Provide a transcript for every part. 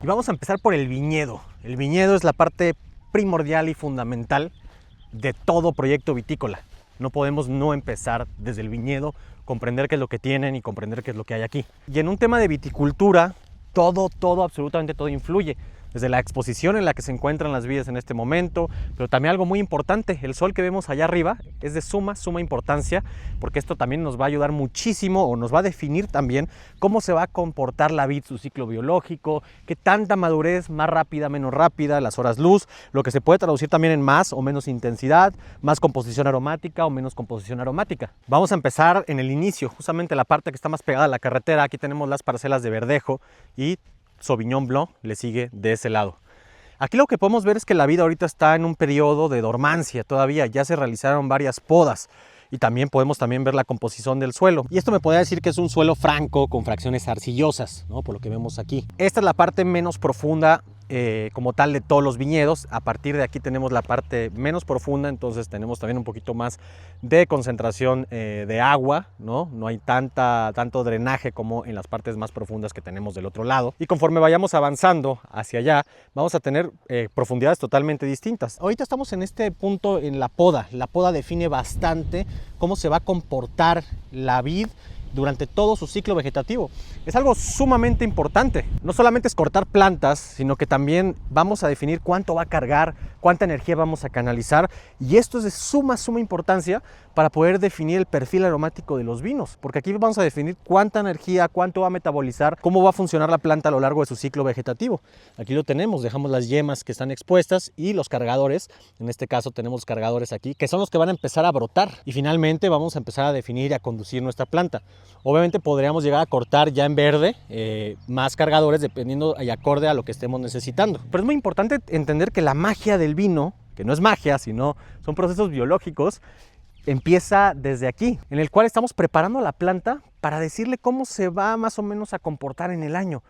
Y vamos a empezar por el viñedo. El viñedo es la parte primordial y fundamental de todo proyecto vitícola. No podemos no empezar desde el viñedo, comprender qué es lo que tienen y comprender qué es lo que hay aquí. Y en un tema de viticultura, absolutamente todo influye. Desde la exposición en la que se encuentran las vides en este momento, pero también algo muy importante, el sol que vemos allá arriba es de suma importancia, porque esto también nos va a ayudar muchísimo o nos va a definir también cómo se va a comportar la vid, su ciclo biológico, qué tanta madurez, más rápida, menos rápida, las horas luz, lo que se puede traducir también en más o menos intensidad, más composición aromática o menos composición aromática. Vamos a empezar en el inicio, justamente la parte que está más pegada a la carretera. Aquí tenemos las parcelas de verdejo y Sauvignon Blanc le sigue de ese lado. Aquí lo que podemos ver es que la vid ahorita está en un periodo de dormancia todavía, ya se realizaron varias podas y también podemos ver la composición del suelo. Y esto me podría decir que es un suelo franco con fracciones arcillosas, ¿no? Por lo que vemos aquí. Esta es la parte menos profunda como tal de todos los viñedos. A partir de aquí tenemos la parte menos profunda, entonces tenemos también un poquito más de concentración de agua, ¿no? No hay tanto drenaje como en las partes más profundas que tenemos del otro lado. Y conforme vayamos avanzando hacia allá, vamos a tener profundidades totalmente distintas. Ahorita estamos en este punto en la poda. La poda define bastante cómo se va a comportar la vid durante todo su ciclo vegetativo. Es algo sumamente importante. No solamente es cortar plantas, sino que también vamos a definir cuánto va a cargar, cuánta energía vamos a canalizar, y esto es de suma importancia para poder definir el perfil aromático de los vinos, porque aquí vamos a definir cuánta energía, cuánto va a metabolizar, cómo va a funcionar la planta a lo largo de su ciclo vegetativo. Aquí lo tenemos, dejamos las yemas que están expuestas y los cargadores. En este caso tenemos los cargadores aquí, que son los que van a empezar a brotar, y finalmente vamos a empezar a definir y a conducir nuestra planta. Obviamente podríamos llegar a cortar ya en verde más cargadores dependiendo y acorde a lo que estemos necesitando. Pero es muy importante entender que la magia del vino, que no es magia, sino son procesos biológicos, empieza desde aquí, en el cual estamos preparando a la planta para decirle cómo se va más o menos a comportar en el año,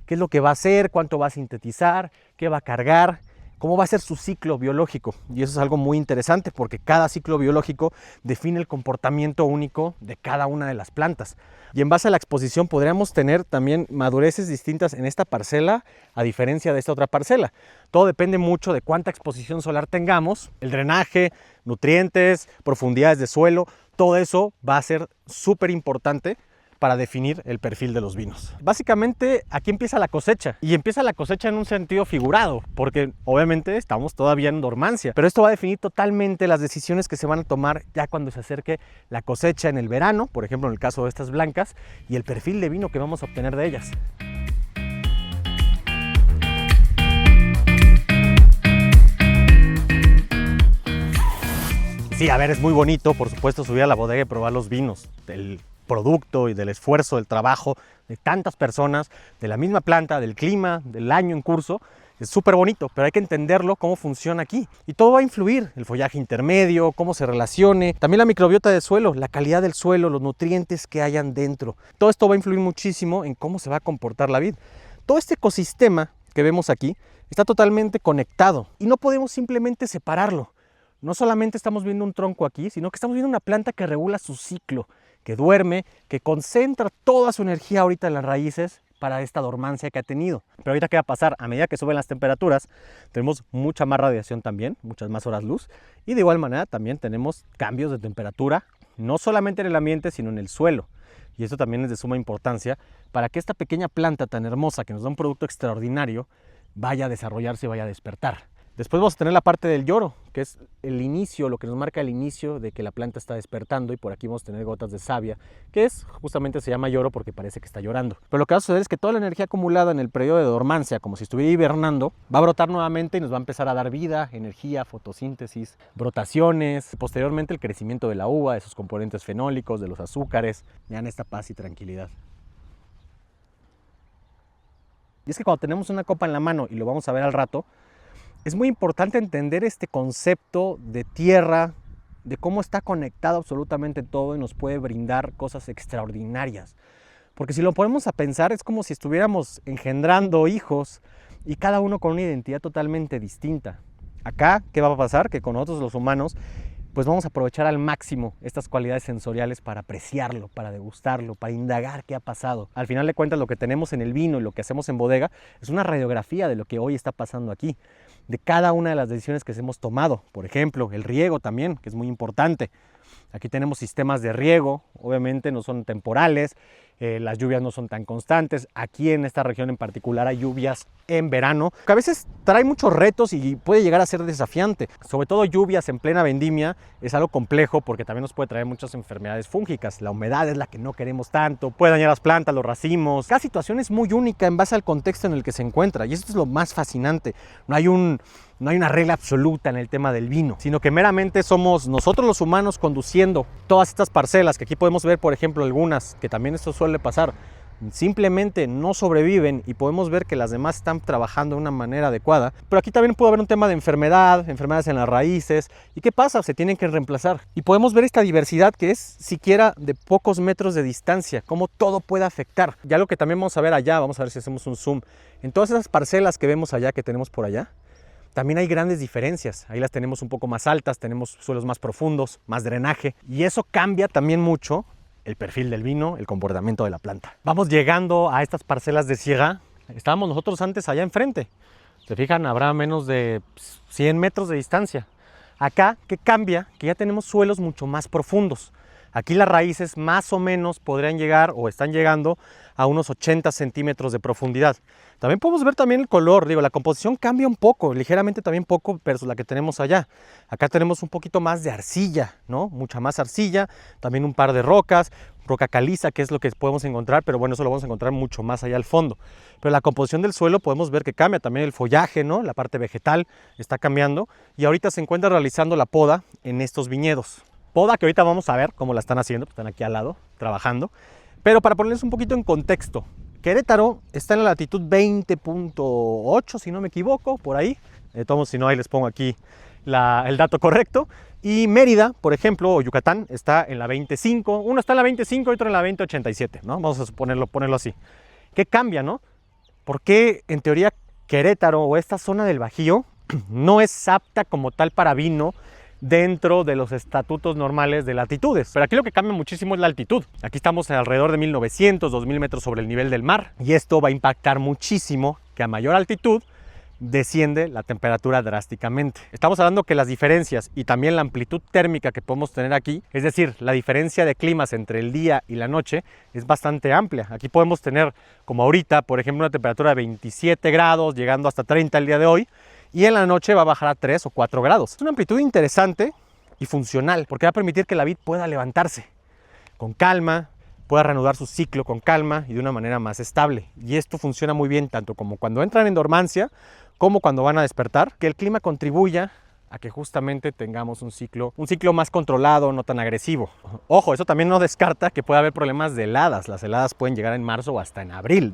qué es lo que va a hacer, cuánto va a sintetizar, qué va a cargar, cómo va a ser su ciclo biológico. Y eso es algo muy interesante porque cada ciclo biológico define el comportamiento único de cada una de las plantas. Y en base a la exposición podríamos tener también madureces distintas en esta parcela a diferencia de esta otra parcela. Todo depende mucho de cuánta exposición solar tengamos, el drenaje, nutrientes, profundidades de suelo. Todo eso va a ser súper importante para definir el perfil de los vinos. Básicamente aquí empieza la cosecha, y empieza la cosecha en un sentido figurado, porque obviamente estamos todavía en dormancia, pero esto va a definir totalmente las decisiones que se van a tomar ya cuando se acerque la cosecha en el verano, por ejemplo en el caso de estas blancas, y el perfil de vino que vamos a obtener de ellas. Sí, a ver, es muy bonito, por supuesto, subir a la bodega y probar los vinos, del producto y del esfuerzo, del trabajo de tantas personas, de la misma planta, del clima, del año en curso. Es súper bonito, pero hay que entenderlo, cómo funciona aquí. Y todo va a influir, el follaje intermedio, cómo se relacione, también la microbiota del suelo, la calidad del suelo, los nutrientes que hayan dentro. Todo esto va a influir muchísimo en cómo se va a comportar la vid. Todo este ecosistema que vemos aquí está totalmente conectado y no podemos simplemente separarlo. No solamente estamos viendo un tronco aquí, sino que estamos viendo una planta que regula su ciclo, que duerme, que concentra toda su energía ahorita en las raíces para esta dormancia que ha tenido. Pero ahorita, ¿qué va a pasar? A medida que suben las temperaturas, tenemos mucha más radiación también, muchas más horas luz, y de igual manera también tenemos cambios de temperatura, no solamente en el ambiente, sino en el suelo. Y esto también es de suma importancia para que esta pequeña planta tan hermosa, que nos da un producto extraordinario, vaya a desarrollarse y vaya a despertar. Después vamos a tener la parte del lloro, que es el inicio, lo que nos marca el inicio de que la planta está despertando, y por aquí vamos a tener gotas de savia, que es justamente se llama lloro porque parece que está llorando. Pero lo que va a suceder es que toda la energía acumulada en el periodo de dormancia, como si estuviera hibernando, va a brotar nuevamente y nos va a empezar a dar vida, energía, fotosíntesis, brotaciones, posteriormente el crecimiento de la uva, de sus componentes fenólicos, de los azúcares. Vean esta paz y tranquilidad. Y es que cuando tenemos una copa en la mano, y lo vamos a ver al rato, es muy importante entender este concepto de tierra, de cómo está conectado absolutamente todo y nos puede brindar cosas extraordinarias. Porque si lo ponemos a pensar, es como si estuviéramos engendrando hijos y cada uno con una identidad totalmente distinta. Acá, ¿qué va a pasar? Que con nosotros los humanos pues vamos a aprovechar al máximo estas cualidades sensoriales para apreciarlo, para degustarlo, para indagar qué ha pasado. Al final de cuentas, lo que tenemos en el vino y lo que hacemos en bodega es una radiografía de lo que hoy está pasando aquí, de cada una de las decisiones que hemos tomado. Por ejemplo, el riego también, que es muy importante. Aquí tenemos sistemas de riego, obviamente no son temporales, las lluvias no son tan constantes. Aquí en esta región en particular hay lluvias en verano, que a veces trae muchos retos y puede llegar a ser desafiante. Sobre todo lluvias en plena vendimia es algo complejo porque también nos puede traer muchas enfermedades fúngicas. La humedad es la que no queremos tanto, puede dañar las plantas, los racimos. Cada situación es muy única en base al contexto en el que se encuentra y esto es lo más fascinante. No hay una regla absoluta en el tema del vino, sino que meramente somos nosotros los humanos conduciendo todas estas parcelas, que aquí podemos ver, por ejemplo, algunas, que también esto suele pasar, simplemente no sobreviven y podemos ver que las demás están trabajando de una manera adecuada. Pero aquí también puede haber un tema de enfermedades en las raíces. ¿Y qué pasa? Se tienen que reemplazar. Y podemos ver esta diversidad que es siquiera de pocos metros de distancia, cómo todo puede afectar. Ya lo que también vamos a ver allá, vamos a ver si hacemos un zoom, en todas esas parcelas que vemos allá, que tenemos por allá, también hay grandes diferencias. Ahí las tenemos un poco más altas, tenemos suelos más profundos, más drenaje. Y eso cambia también mucho el perfil del vino, el comportamiento de la planta. Vamos llegando a estas parcelas de Sierra. Estábamos nosotros antes allá enfrente. Se fijan, habrá menos de 100 metros de distancia. Acá, ¿qué cambia? Que ya tenemos suelos mucho más profundos. Aquí las raíces más o menos podrían llegar o están llegando a unos 80 centímetros de profundidad. También podemos ver también el color, la composición cambia un poco, ligeramente también poco versus la que tenemos allá. Acá tenemos un poquito más de arcilla, ¿no? Mucha más arcilla, también un par de rocas, roca caliza, que es lo que podemos encontrar, pero bueno, eso lo vamos a encontrar mucho más allá al fondo. Pero la composición del suelo podemos ver que cambia, también el follaje, ¿no? La parte vegetal está cambiando y ahorita se encuentra realizando la poda en estos viñedos. Poda que ahorita vamos a ver cómo la están haciendo, están aquí al lado trabajando. Pero para ponerles un poquito en contexto, Querétaro está en la latitud 20.8, si no me equivoco, por ahí. Todos, si no, ahí les pongo aquí el dato correcto. Y Mérida, por ejemplo, o Yucatán, está en la 25. Uno está en la 25 y otro en la 20.87, ¿no? Vamos a ponerlo así. ¿Qué cambia, no? ¿Por qué, en teoría, Querétaro o esta zona del Bajío no es apta como tal para vino dentro de los estatutos normales de latitudes? Pero aquí lo que cambia muchísimo es la altitud. Aquí estamos alrededor de 1900, 2000 metros sobre el nivel del mar y esto va a impactar muchísimo que a mayor altitud desciende la temperatura drásticamente. Estamos hablando que las diferencias y también la amplitud térmica que podemos tener aquí, es decir, la diferencia de climas entre el día y la noche es bastante amplia. Aquí podemos tener, como ahorita, por ejemplo, una temperatura de 27 grados, llegando hasta 30 el día de hoy, y en la noche va a bajar a 3 o 4 grados. Es una amplitud interesante y funcional porque va a permitir que la vid pueda levantarse con calma, pueda reanudar su ciclo con calma y de una manera más estable. Y esto funciona muy bien tanto como cuando entran en dormancia como cuando van a despertar, que el clima contribuya a que justamente tengamos un ciclo más controlado, no tan agresivo. Ojo, eso también no descarta que pueda haber problemas de heladas. Las heladas pueden llegar en marzo o hasta en abril,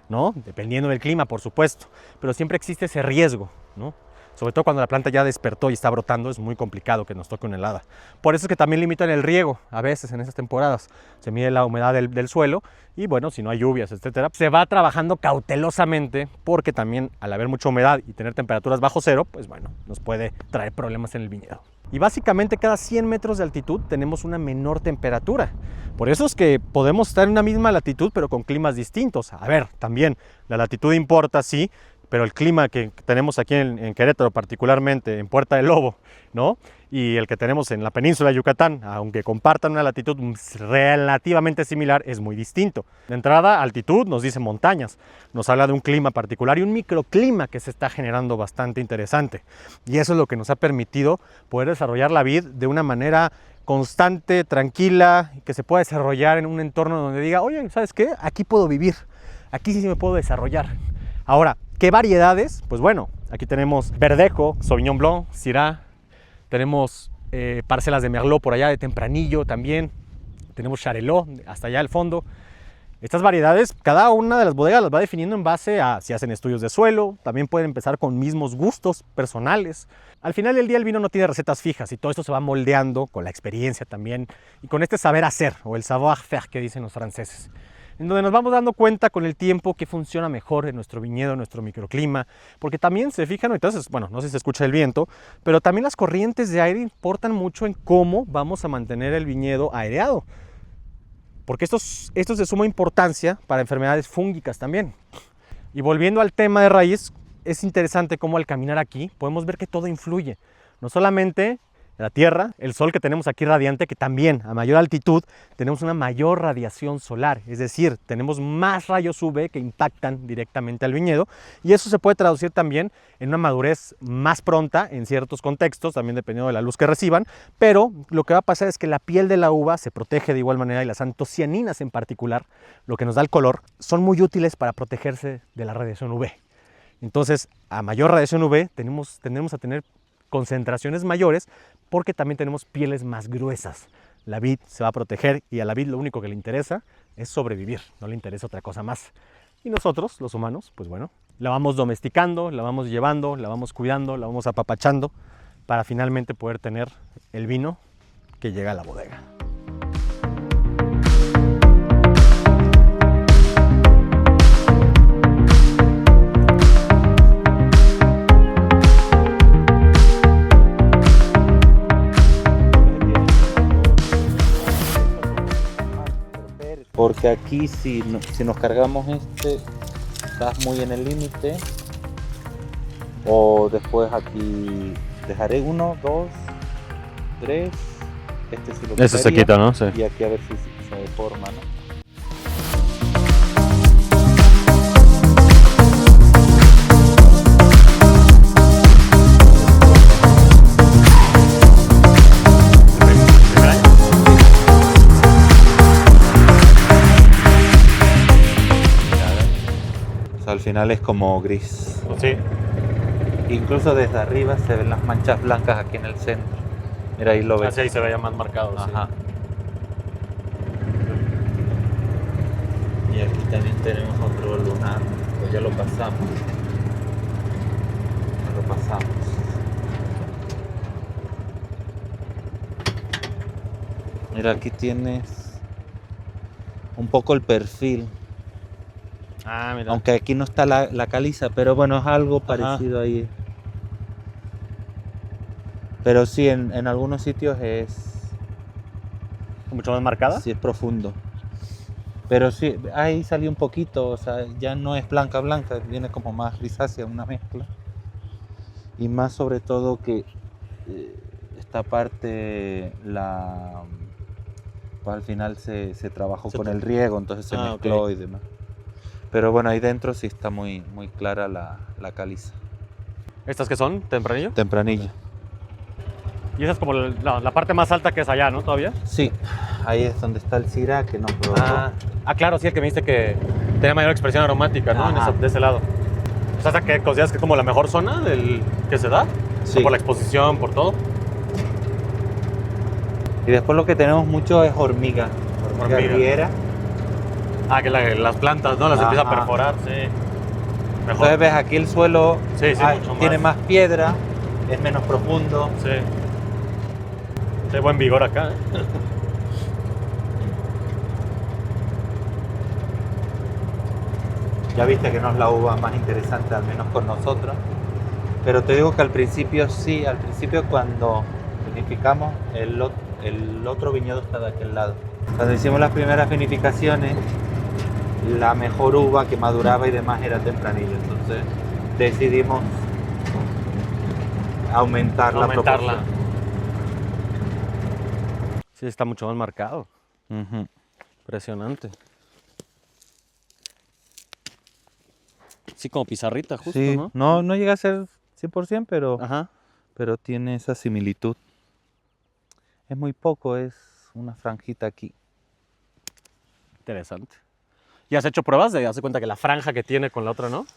¿no? Dependiendo del clima, por supuesto, pero siempre existe ese riesgo, ¿no? Sobre todo cuando la planta ya despertó y está brotando, es muy complicado que nos toque una helada. Por eso es que también limitan el riego, a veces en esas temporadas. Se mide la humedad del suelo y bueno, si no hay lluvias, etcétera, se va trabajando cautelosamente porque también al haber mucha humedad y tener temperaturas bajo cero, pues bueno, nos puede traer problemas en el viñedo. Y básicamente cada 100 metros de altitud tenemos una menor temperatura. Por eso es que podemos estar en una misma latitud pero con climas distintos. A ver, también la latitud importa, sí, pero el clima que tenemos aquí en Querétaro, particularmente en Puerta del Lobo, ¿no? Y el que tenemos en la península de Yucatán, aunque compartan una latitud relativamente similar, es muy distinto. De entrada, altitud nos dice montañas, nos habla de un clima particular y un microclima que se está generando bastante interesante. Y eso es lo que nos ha permitido poder desarrollar la vid de una manera constante, tranquila, que se pueda desarrollar en un entorno donde diga, oye, ¿sabes qué? Aquí puedo vivir, aquí sí me puedo desarrollar. Ahora, ¿qué variedades? Pues bueno, aquí tenemos Verdejo, Sauvignon Blanc, Syrah, tenemos parcelas de Merlot por allá de Tempranillo también, tenemos Charelot hasta allá al fondo. Estas variedades, cada una de las bodegas las va definiendo en base a si hacen estudios de suelo, también pueden empezar con mismos gustos personales. Al final del día el vino no tiene recetas fijas y todo esto se va moldeando con la experiencia también y con este saber hacer o el savoir-faire que dicen los franceses. en donde nos vamos dando cuenta con el tiempo que funciona mejor en nuestro viñedo, en nuestro microclima, porque también se fijan, entonces, bueno, no sé si se escucha el viento, pero también las corrientes de aire importan mucho en cómo vamos a mantener el viñedo aireado, porque esto es de suma importancia para enfermedades fúngicas también. Y volviendo al tema de raíz, es interesante cómo al caminar aquí podemos ver que todo influye, no solamente la tierra, el sol que tenemos aquí radiante, que también a mayor altitud tenemos una mayor radiación solar, es decir, tenemos más rayos UV que impactan directamente al viñedo, y eso se puede traducir también en una madurez más pronta en ciertos contextos, también dependiendo de la luz que reciban, pero lo que va a pasar es que la piel de la uva se protege de igual manera, y las antocianinas en particular, lo que nos da el color, son muy útiles para protegerse de la radiación UV. Entonces, a mayor radiación UV tendemos a tener concentraciones mayores, porque también tenemos pieles más gruesas. La vid se va a proteger, y a la vid lo único que le interesa es sobrevivir, no le interesa otra cosa más. Y nosotros, los humanos, pues bueno, la vamos domesticando, la vamos llevando, la vamos cuidando, la vamos apapachando, para finalmente poder tener el vino que llega a la bodega. Porque aquí si nos cargamos estás muy en el límite. O después aquí dejaré 1, 2, 3. Sí lo Eso se quitaría, quita, ¿no? Sí. y aquí a ver si se deforma, ¿no? Al final es como gris. Sí. Incluso desde arriba se ven las manchas blancas aquí en el centro. Mira, ahí lo ves. Así ahí se veía más marcado. Ajá. Sí. Y aquí también tenemos otro lunar. Pues ya lo pasamos. Ya lo pasamos. Mira, aquí tienes un poco el perfil. Ah, mira. Aunque aquí no está la caliza, pero bueno, es algo parecido ahí. Pero sí, en algunos sitios es ¿Mucho más marcada? sí es profundo. Pero sí, ahí salió un poquito, o sea, ya no es blanca, viene como más grisácea, una mezcla. Y más sobre todo que esta parte pues al final se trabajó con el riego, entonces se mezcló y demás. Pero bueno, ahí dentro sí está muy clara la caliza. ¿Estas qué son? ¿Tempranillo? Tempranillo. Y esa es como la parte más alta que es allá, ¿no? ¿Todavía? Sí, ahí es donde está el Syrah que no probó. Claro, sí, el que me dijiste que tenía mayor expresión aromática, ¿no? De ese lado. O sea, ¿qué consideras que es como la mejor zona que se da? Sí. Por la exposición, por todo. Y después lo que tenemos mucho es hormiga riera. Que las plantas, ¿no? Las empieza a perforar, sí. Mejor. Entonces ves aquí el suelo mucho tiene más piedra, es menos profundo. Sí. Hay buen vigor acá, ¿eh? Ya viste que no es la uva más interesante, al menos con nosotros. Pero te digo que al principio sí, cuando vinificamos, el otro viñedo está de aquel lado. Cuando hicimos las primeras vinificaciones, la mejor uva que maduraba y demás era tempranillo. Entonces decidimos aumentar la proporción. Sí, está mucho más marcado. Uh-huh. Impresionante. Sí, como pizarrita, justo, Sí, ¿no? no llega a ser 100%, pero tiene esa similitud. Es muy poco, es una franjita aquí. Interesante. ¿Y has hecho pruebas de darse cuenta que la franja que tiene con la otra, no?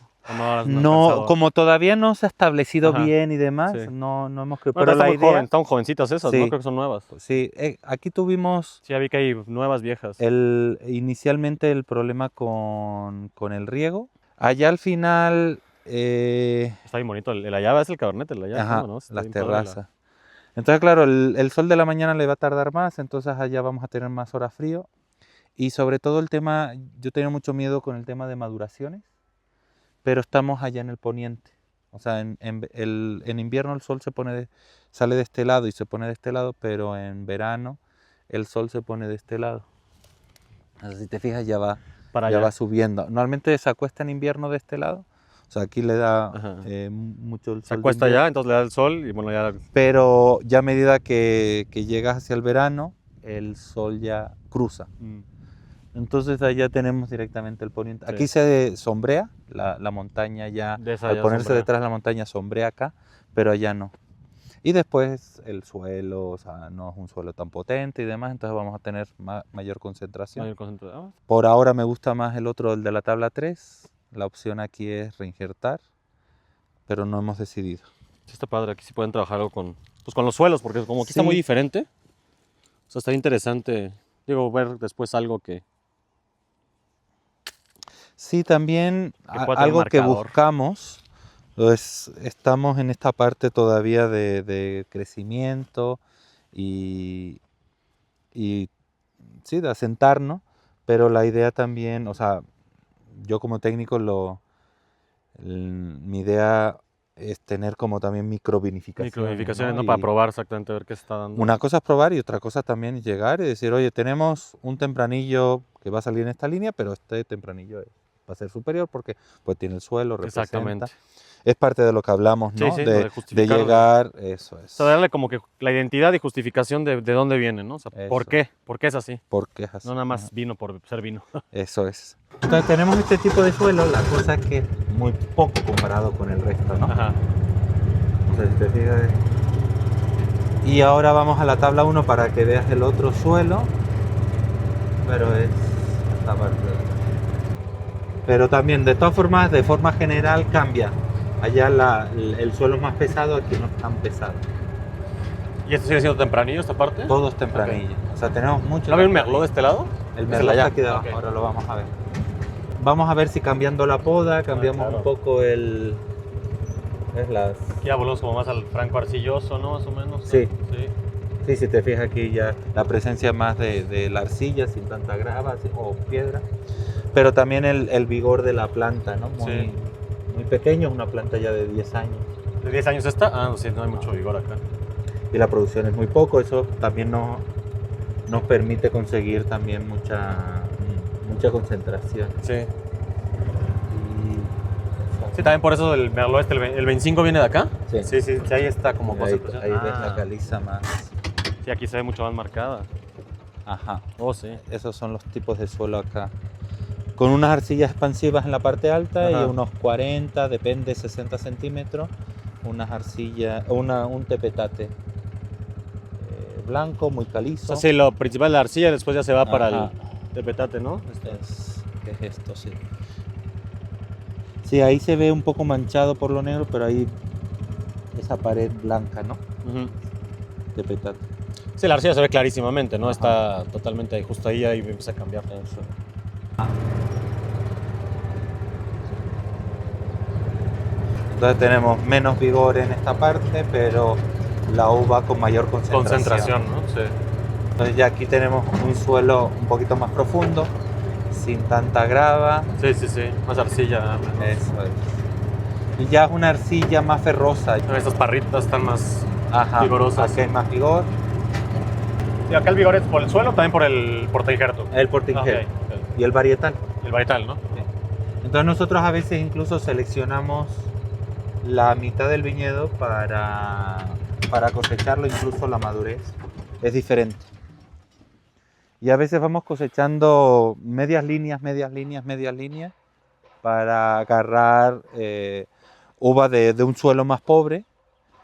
No, como todavía no se ha establecido bien y demás, no hemos creído. Pero la idea... Están jovencitas esas, sí, ¿no? Creo que son nuevas. Sí, aquí tuvimos... Sí, ya vi que hay nuevas viejas. Inicialmente el problema con el riego. Allá al final... Está bien bonito. El allá es el Cabernet, el allá. ¿no? Las terrazas. Entonces, claro, el sol de la mañana le va a tardar más, entonces allá vamos a tener más horas frío. Y sobre todo el tema, yo tenía mucho miedo con el tema de maduraciones, pero estamos allá en el poniente. O sea, en invierno el sol sale de este lado y se pone de este lado, pero en verano el sol se pone de este lado. O sea, si te fijas ya Para ya allá. va subiendo. Normalmente se acuesta en invierno de este lado. O sea, aquí le da Ajá. mucho el Se sol de acuesta invierno. allá, entonces le da el sol y bueno, ya. Pero ya a medida que llegas hacia el verano, el sol ya cruza. Entonces allá tenemos directamente el poniente. Sí. Aquí se sombrea, la montaña ya, De esa al ya ponerse sombrea. detrás de la montaña sombrea acá, pero allá no. Y después el suelo, o sea, no es un suelo tan potente y demás, entonces vamos a tener mayor concentración. Mayor concentración. Por ahora me gusta más el otro, el de la tabla 3. La opción aquí es reinjertar, pero no hemos decidido. Sí está padre, aquí sí pueden trabajar algo con los suelos, porque como aquí está Sí. muy diferente, o sea, estaría interesante, digo, ver después algo que Sí, también pueda tener algo que marcador. buscamos, estamos en esta parte todavía de crecimiento y sí, de asentarnos, pero la idea también, o sea, yo como técnico, mi idea es tener como también microvinificaciones, microvinificaciones, ¿no? ¿no? Para Y probar exactamente, ver qué se está dando. una cosa es probar y otra cosa también es llegar y decir, oye, tenemos un tempranillo que va a salir en esta línea, pero este tempranillo va a ser superior porque pues tiene el suelo, representa. Exactamente. Es parte de lo que hablamos, ¿no? Sí, lo de de justificarlo. llegar, eso es. O sea, darle como que la identidad y justificación de dónde viene, ¿no? O sea, ¿por Eso. qué? ¿Por qué es así? Porque es así. No nada más Ajá. vino por ser vino. Eso es. Entonces tenemos este tipo de suelo, la cosa es que es muy poco comparado con el resto, ¿no? Ajá. O sea, si te fijas. Y ahora vamos a la tabla 1 para que veas el otro suelo, pero es esta parte. Pero también, de todas formas, de forma general cambia. Allá el suelo es más pesado, aquí no es tan pesado. ¿Y esto sigue siendo tempranillo, esta parte? Todo es tempranillo. O sea, tenemos mucho. ¿No había un merlot de este lado? El Es merlot allá. está aquí debajo, Ok. ahora lo vamos a ver. Vamos a ver si cambiando la poda, cambiamos claro. un poco el... Es las... Aquí ya volvemos como más al franco arcilloso, ¿no? Más o menos. Sí. Sí. Sí, si te fijas aquí ya la presencia más de la arcilla sin tanta grava o piedra, pero también el vigor de la planta, ¿no? Sí. Muy pequeño, es una planta ya de 10 años ¿De 10 años esta? Ah, no, sí, no hay mucho vigor acá. y la producción es muy poco, eso también nos permite conseguir también mucha concentración. Sí. Y- Sí, también por eso el merlot este, el 25 viene de acá. Sí. Sí, sí, ahí está como ahí, concentración. ahí ves Ah, la caliza más. sí, aquí se ve mucho más marcada. Ajá. Oh, sí. Esos son los tipos de suelo acá. Con unas arcillas expansivas en la parte alta. Ajá. Y unos 40, depende, 60 centímetros. Unas arcillas, un tepetate blanco, muy calizo. O sea, sí, lo principal es la arcilla, después ya se va para Ajá. el tepetate, ¿no? ¿Qué es esto? Sí. Sí, ahí se ve un poco manchado por lo negro, pero ahí esa pared blanca, ¿no? Ujú. Tepetate. Sí, la arcilla se ve clarísimamente, ¿no? Ajá. Está totalmente ahí, justo ahí empieza a cambiar. Eso. Entonces tenemos menos vigor en esta parte, pero la uva con mayor concentración. Concentración, ¿no? Sí. Entonces ya aquí tenemos un suelo un poquito más profundo, sin tanta grava. Sí, sí, sí. Más arcilla. Eso es. Y ya es una arcilla más ferrosa. Estas parritas están más Ajá, vigorosas. aquí hay más vigor. Y acá el vigor es por el suelo, también por el portainjerto. El portingel Ah, ok. y el varietal. El varietal, ¿no? Entonces nosotros a veces incluso seleccionamos la mitad del viñedo para cosecharlo, incluso la madurez es diferente. Y a veces vamos cosechando medias líneas para agarrar uva de un suelo más pobre,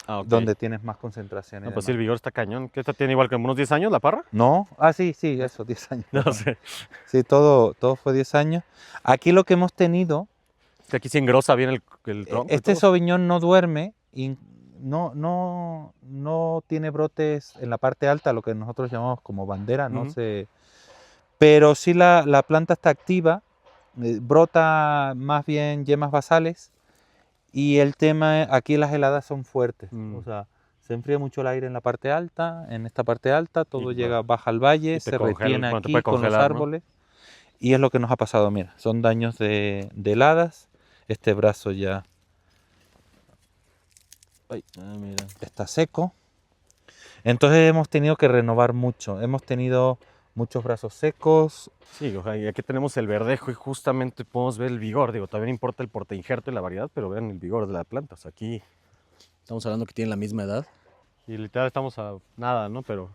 Ah, ok. donde tienes más concentración. y No, pues sí, el demás. vigor está cañón. ¿Qué esta tiene igual que unos 10 años la parra? ¿No? Ah, sí, eso, 10 años. No sé. Sí, todo fue 10 años. Aquí lo que hemos tenido, Que aquí se engrosa bien el tronco. y este todo. Sauvignon no duerme y no tiene brotes en la parte alta, lo que nosotros llamamos como bandera, no Ujú. sé. Pero sí la planta está activa, brota más bien yemas basales y el tema, aquí las heladas son fuertes, Mm. o sea, se enfría mucho el aire en la parte alta, en esta parte alta, todo Y llega, baja al valle, y te se congela, retiene bueno, te aquí puede con los congelar, ¿no? árboles. Y es lo que nos ha pasado, mira, son daños de heladas. Este brazo ya Mira. está seco. Entonces hemos tenido que renovar mucho. Hemos tenido muchos brazos secos. Sí, o sea, y aquí tenemos el verdejo y justamente podemos ver el vigor. Digo, también importa el portainjerto y la variedad, pero vean el vigor de la planta. O sea, aquí estamos hablando que tienen la misma edad. Y literal estamos a nada, ¿no? Pero,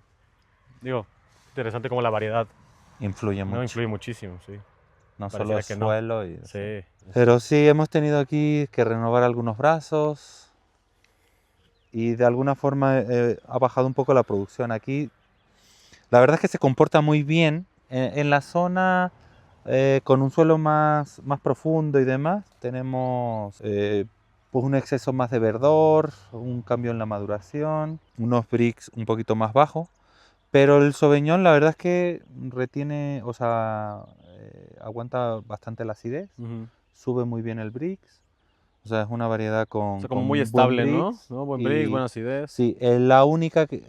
digo, interesante como la variedad Influye mucho. no influye muchísimo, sí. No solo Pareciera el que no. suelo. Sí. Pero sí, hemos tenido aquí que renovar algunos brazos. Y de alguna forma ha bajado un poco la producción aquí. La verdad es que se comporta muy bien en la zona con un suelo más profundo y demás. Tenemos pues un exceso más de verdor, un cambio en la maduración, unos bricks un poquito más bajos. Pero el Sauvignon la verdad es que retiene, o sea, aguanta bastante la acidez, sube muy bien el brix. O sea, es una variedad con, O sea, como con muy buen estable, brix ¿no? Buen y- brix, buena acidez. Sí, la única que...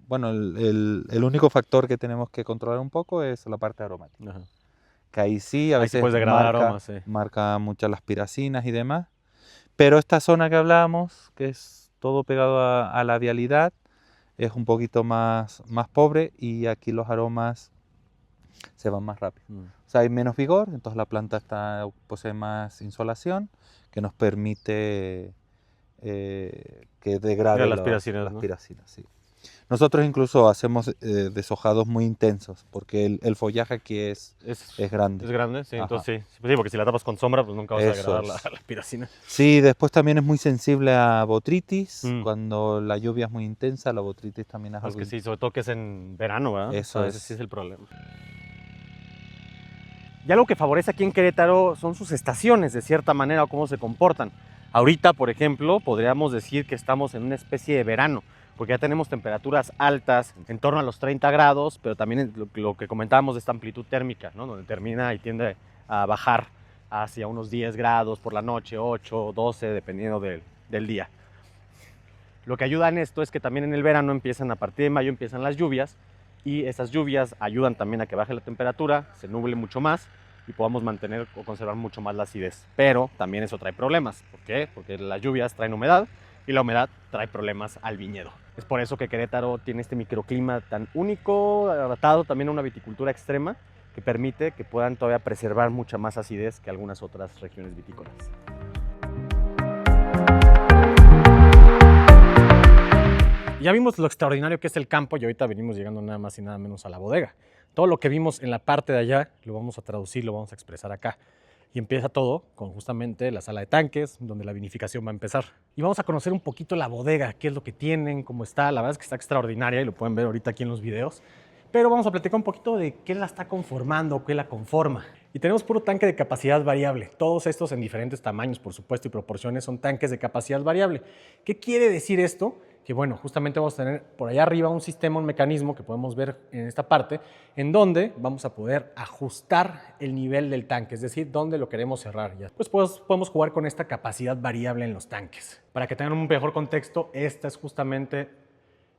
bueno, el único factor que tenemos que controlar un poco es la parte aromática. Ajá. Que ahí sí, a Ahí sí veces puedes degradar aromas, sí. marca muchas las piracinas y demás. Pero esta zona que hablábamos, que es todo pegado a la vialidad, es un poquito más pobre y aquí los aromas se van más rápido. O sea, hay menos vigor, entonces la planta posee más insolación que nos permite que degrade Las piracinas, las ¿no? piracinas, sí. Nosotros incluso hacemos deshojados muy intensos porque el follaje aquí es grande. Es grande, sí. Ajá. Entonces sí. Sí, porque si la tapas con sombra, pues nunca vas a Eso degradar es. la piracina. Sí, después también es muy sensible a botritis. Mm. Cuando la lluvia es muy intensa, la botritis también es Es algo. que sí, sobre todo que es en verano, ¿verdad? Eso O sea, ese es. sí es el problema. Y algo que favorece aquí en Querétaro son sus estaciones, de cierta manera, o cómo se comportan. Ahorita, por ejemplo, podríamos decir que estamos en una especie de verano, porque ya tenemos temperaturas altas, en torno a los 30 grados, pero también lo que comentábamos de esta amplitud térmica, ¿no? Donde termina y tiende a bajar hacia unos 10 grados por la noche, 8, 12, dependiendo del día. Lo que ayuda en esto es que también en el verano a partir de mayo empiezan las lluvias, y esas lluvias ayudan también a que baje la temperatura, se nuble mucho más y podamos mantener o conservar mucho más la acidez. Pero también eso trae problemas. ¿Por qué? Porque las lluvias traen humedad y la humedad trae problemas al viñedo. Es por eso que Querétaro tiene este microclima tan único, adaptado también a una viticultura extrema, que permite que puedan todavía preservar mucha más acidez que algunas otras regiones vitícolas. Ya vimos lo extraordinario que es el campo y ahorita venimos llegando nada más y nada menos a la bodega. Todo lo que vimos en la parte de allá lo vamos a traducir, lo vamos a expresar acá. Y empieza todo con justamente la sala de tanques, donde la vinificación va a empezar. Y vamos a conocer un poquito la bodega, qué es lo que tienen, cómo está. La verdad es que está extraordinaria y lo pueden ver ahorita aquí en los videos. Pero vamos a platicar un poquito de qué la está conformando, qué la conforma. Y tenemos puro tanque de capacidad variable. Todos estos en diferentes tamaños, por supuesto, y proporciones son tanques de capacidad variable. ¿Qué quiere decir esto? Que bueno, justamente vamos a tener por allá arriba un sistema, un mecanismo que podemos ver en esta parte, en donde vamos a poder ajustar el nivel del tanque, es decir, dónde lo queremos cerrar. Ya. Pues podemos jugar con esta capacidad variable en los tanques. Para que tengan un mejor contexto, esta es justamente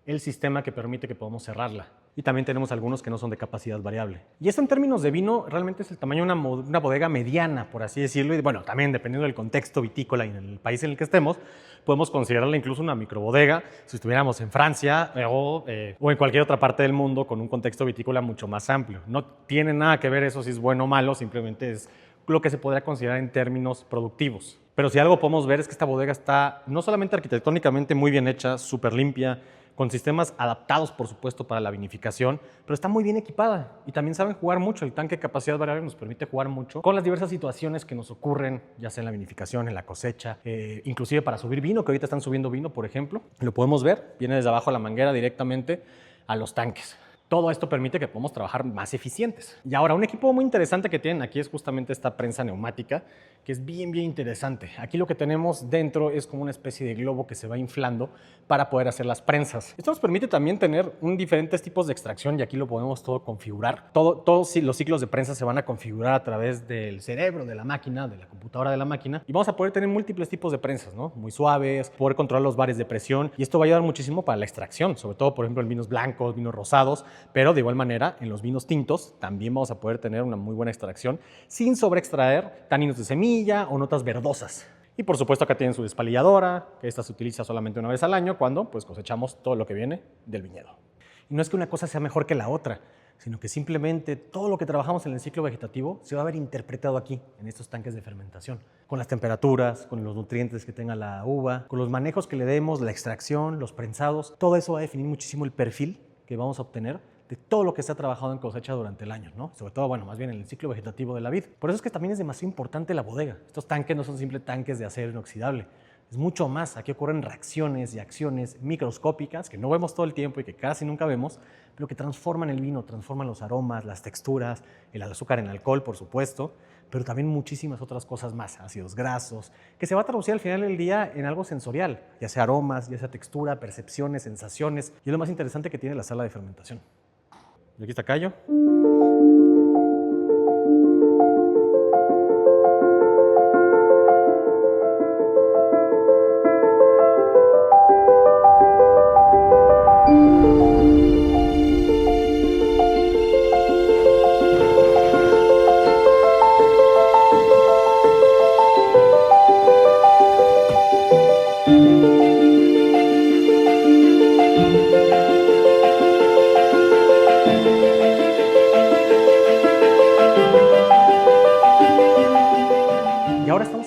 el sistema que permite que podamos cerrarla. Y también tenemos algunos que no son de capacidad variable. Y esto en términos de vino realmente es el tamaño de una bodega mediana, por así decirlo. Y bueno, también dependiendo del contexto vitícola y en el país en el que estemos, podemos considerarla incluso una microbodega si estuviéramos en Francia o en cualquier otra parte del mundo con un contexto vitícola mucho más amplio. No tiene nada que ver eso si es bueno o malo, simplemente es lo que se podría considerar en términos productivos. Pero si algo podemos ver es que esta bodega está no solamente arquitectónicamente muy bien hecha, súper limpia, con sistemas adaptados, por supuesto, para la vinificación, pero está muy bien equipada y también saben jugar mucho. El tanque de capacidad variable nos permite jugar mucho con las diversas situaciones que nos ocurren, ya sea en la vinificación, en la cosecha, inclusive para subir vino, que ahorita están subiendo vino, por ejemplo. Lo podemos ver, viene desde abajo la manguera directamente a los tanques. Todo esto permite que podamos trabajar más eficientes. Y ahora, un equipo muy interesante que tienen aquí es justamente esta prensa neumática, que es bien interesante. Aquí lo que tenemos dentro es como una especie de globo que se va inflando para poder hacer las prensas. Esto nos permite también tener diferentes tipos de extracción y aquí lo podemos todo configurar. Todos los ciclos de prensa se van a configurar a través del cerebro de la máquina, de la computadora de la máquina, y vamos a poder tener múltiples tipos de prensas, ¿no? Muy suaves, poder controlar los bares de presión, y esto va a ayudar muchísimo para la extracción, sobre todo, por ejemplo, en vinos blancos, vinos rosados, pero de igual manera en los vinos tintos también vamos a poder tener una muy buena extracción sin sobreextraer taninos de semilla o notas verdosas. Y por supuesto acá tienen su despalilladora, que esta se utiliza solamente una vez al año cuando pues, cosechamos todo lo que viene del viñedo. Y no es que una cosa sea mejor que la otra, sino que simplemente todo lo que trabajamos en el ciclo vegetativo se va a ver interpretado aquí, en estos tanques de fermentación, con las temperaturas, con los nutrientes que tenga la uva, con los manejos que le demos, la extracción, los prensados. Todo eso va a definir muchísimo el perfil que vamos a obtener de todo lo que se ha trabajado en cosecha durante el año, ¿no? Sobre todo, bueno, más bien en el ciclo vegetativo de la vid. Por eso es que también es demasiado importante la bodega. Estos tanques no son simples tanques de acero inoxidable. Es mucho más. Aquí ocurren reacciones y acciones microscópicas que no vemos todo el tiempo y que casi nunca vemos, pero que transforman el vino, transforman los aromas, las texturas, el azúcar en alcohol, por supuesto, pero también muchísimas otras cosas más, ácidos grasos, que se va a traducir al final del día en algo sensorial, ya sea aromas, ya sea textura, percepciones, sensaciones, y es lo más interesante que tiene la sala de fermentación. Y aquí está Cayo.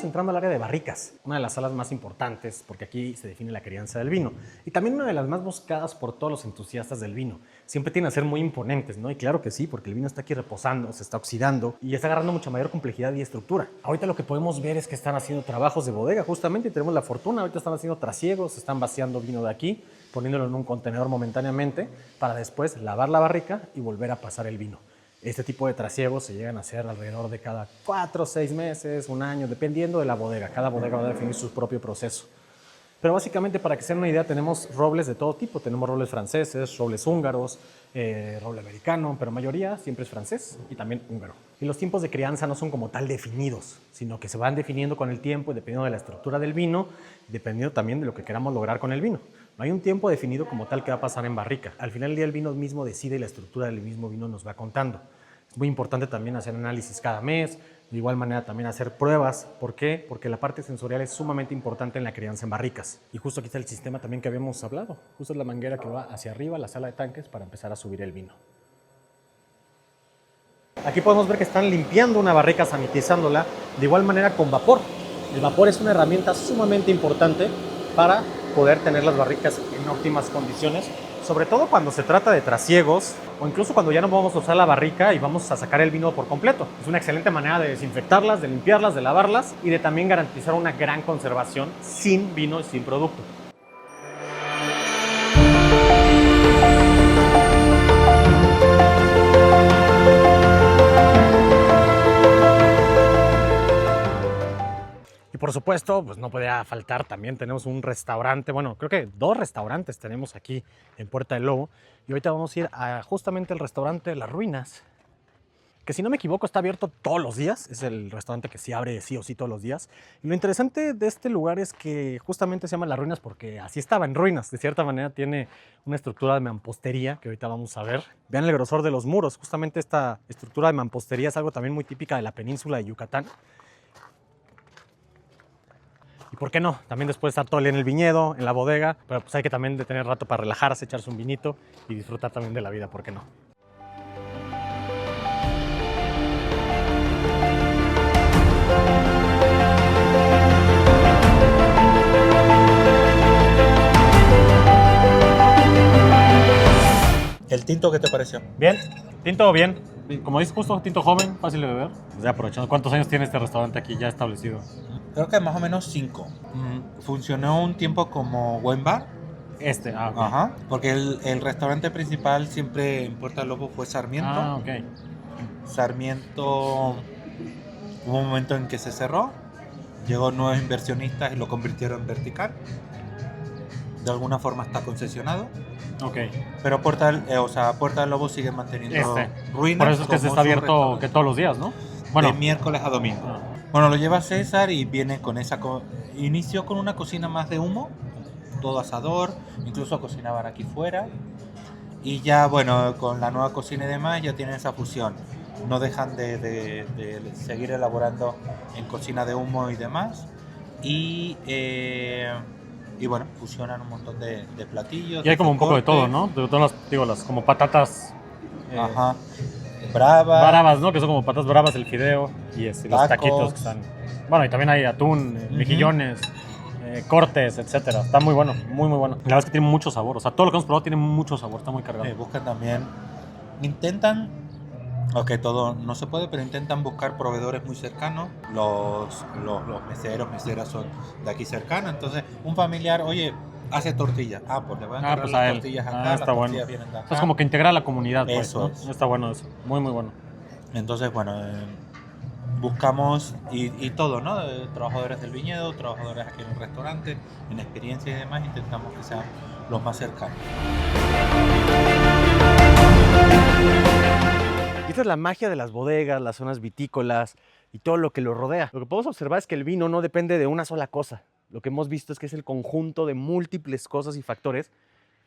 Entrando al área de barricas, una de las salas más importantes porque aquí se define la crianza del vino y también una de las más buscadas por todos los entusiastas del vino. Siempre tienen a ser muy imponentes, ¿no? Y claro que sí, porque el vino está aquí reposando, se está oxidando y está agarrando mucha mayor complejidad y estructura. Ahorita lo que podemos ver es que están haciendo trabajos de bodega, justamente, y tenemos la fortuna, ahorita están haciendo trasiegos, están vaciando vino de aquí, poniéndolo en un contenedor momentáneamente para después lavar la barrica y volver a pasar el vino. Este tipo de trasiegos se llegan a hacer alrededor de cada 4 o 6 meses, un año, dependiendo de la bodega. Cada bodega va a definir su propio proceso. Pero básicamente, para que se den una idea, tenemos robles de todo tipo. Tenemos robles franceses, robles húngaros, roble americano, pero mayoría siempre es francés y también húngaro. Y los tiempos de crianza no son como tal definidos, sino que se van definiendo con el tiempo y dependiendo de la estructura del vino, dependiendo también de lo que queramos lograr con el vino. No hay un tiempo definido como tal que va a pasar en barrica. Al final del día el vino mismo decide y la estructura del mismo vino nos va contando. Es muy importante también hacer análisis cada mes, de igual manera también hacer pruebas. ¿Por qué? Porque la parte sensorial es sumamente importante en la crianza en barricas. Y justo aquí está el sistema también que habíamos hablado. Justo es la manguera que va hacia arriba, la sala de tanques, para empezar a subir el vino. Aquí podemos ver que están limpiando una barrica, sanitizándola, de igual manera con vapor. El vapor es una herramienta sumamente importante para poder tener las barricas en óptimas condiciones, sobre todo cuando se trata de trasiegos o incluso cuando ya no vamos a usar la barrica y vamos a sacar el vino por completo. Es una excelente manera de desinfectarlas, de limpiarlas, de lavarlas y de también garantizar una gran conservación sin vino y sin producto. Y por supuesto, pues no podía faltar, también tenemos un restaurante, bueno, creo que 2 restaurantes tenemos aquí en Puerta del Lobo. Y ahorita vamos a ir a justamente el restaurante Las Ruinas, que si no me equivoco está abierto todos los días. Es el restaurante que sí abre sí o sí todos los días. Y lo interesante de este lugar es que justamente se llama Las Ruinas porque así estaba en ruinas. De cierta manera tiene una estructura de mampostería que ahorita vamos a ver. Vean el grosor de los muros. Justamente esta estructura de mampostería es algo también muy típica de la península de Yucatán. Y por qué no, también después de estar todo el día en el viñedo, en la bodega, pero pues hay que también de tener rato para relajarse, echarse un vinito y disfrutar también de la vida, ¿por qué no? ¿El tinto qué te pareció? Bien, tinto bien. Como dices, justo tinto joven, fácil de beber. Pues ya aprovechando, ¿cuántos años tiene este restaurante aquí ya establecido? Creo que más o menos 5. Funcionó un tiempo como buen bar. Okay. Ajá, porque el restaurante principal siempre en Puerta del Lobo fue Sarmiento. Ok. Sarmiento, hubo un momento en que se cerró, llegó nuevos inversionistas y lo convirtieron en vertical. De alguna forma está concesionado. Ok. Pero Puerta del Lobo sigue manteniendo ruinas. Por eso es que se está abierto que todos los días, ¿no? Bueno, de miércoles a domingo. Bueno, lo lleva César y viene con esa... Inició con una cocina más de humo, todo asador, incluso cocinaban aquí fuera. Y ya, bueno, con la nueva cocina y demás ya tienen esa fusión. No dejan de seguir elaborando en cocina de humo y demás. Y, y bueno, fusionan un montón de platillos, Y hay como desde un poco de todo, cortes, ¿no? De todas las, digo, las como patatas ajá, brava, bravas, ¿no? Que son como patatas bravas, el fideo y los taquitos que tacos. están. Bueno, y también hay atún, Ujú. mejillones, cortes, etcétera. Está muy bueno, muy, muy bueno. La verdad es que tiene mucho sabor. O sea, todo lo que hemos probado tiene mucho sabor, está muy cargado. Buscan también, intentan, aunque todo no se puede, pero intentan buscar proveedores muy cercanos. Los meseros, meseras son de aquí cercanos. Entonces, un familiar, oye, hace tortillas. Ah, pues le voy a Ah, encargar pues las a él. tortillas Ah, acá, las está bueno. tortillas vienen de Es acá. como que integrar a la comunidad, pues, Eso ¿no? es. Está bueno eso. Muy, muy bueno. Entonces, bueno, buscamos y todo, ¿no? Trabajadores del viñedo, trabajadores aquí en el restaurante, en experiencia y demás, intentamos que sean los más cercanos. Y esta es la magia de las bodegas, las zonas vitícolas y todo lo que lo rodea. Lo que podemos observar es que el vino no depende de una sola cosa. Lo que hemos visto es que es el conjunto de múltiples cosas y factores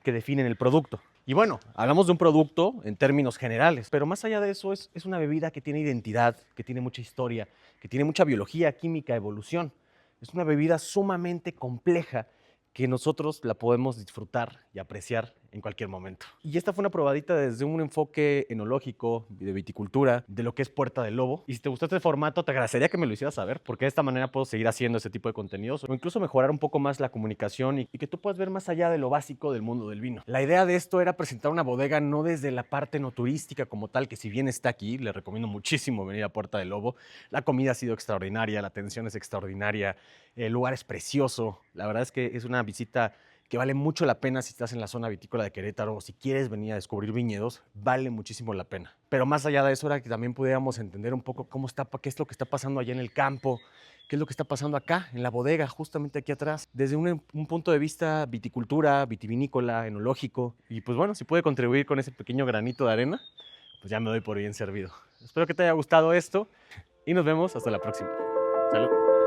que definen el producto. Y bueno, hablamos de un producto en términos generales, pero más allá de eso es una bebida que tiene identidad, que tiene mucha historia, que tiene mucha biología, química, evolución. Es una bebida sumamente compleja que nosotros la podemos disfrutar y apreciar en cualquier momento. Y esta fue una probadita desde un enfoque enológico, de viticultura, de lo que es Puerta del Lobo. Y si te gustó este formato, te agradecería que me lo hicieras saber, porque de esta manera puedo seguir haciendo ese tipo de contenidos o incluso mejorar un poco más la comunicación y que tú puedas ver más allá de lo básico del mundo del vino. La idea de esto era presentar una bodega no desde la parte no turística como tal, que si bien está aquí, le recomiendo muchísimo venir a Puerta del Lobo. La comida ha sido extraordinaria, la atención es extraordinaria, el lugar es precioso. La verdad es que es una visita que vale mucho la pena si estás en la zona vitícola de Querétaro o si quieres venir a descubrir viñedos, vale muchísimo la pena. Pero más allá de eso era que también pudiéramos entender un poco cómo está, qué es lo que está pasando allá en el campo, qué es lo que está pasando acá, en la bodega, justamente aquí atrás, desde un punto de vista viticultura, vitivinícola, enológico. Y pues bueno, si puede contribuir con ese pequeño granito de arena, pues ya me doy por bien servido. Espero que te haya gustado esto y nos vemos hasta la próxima. Salud.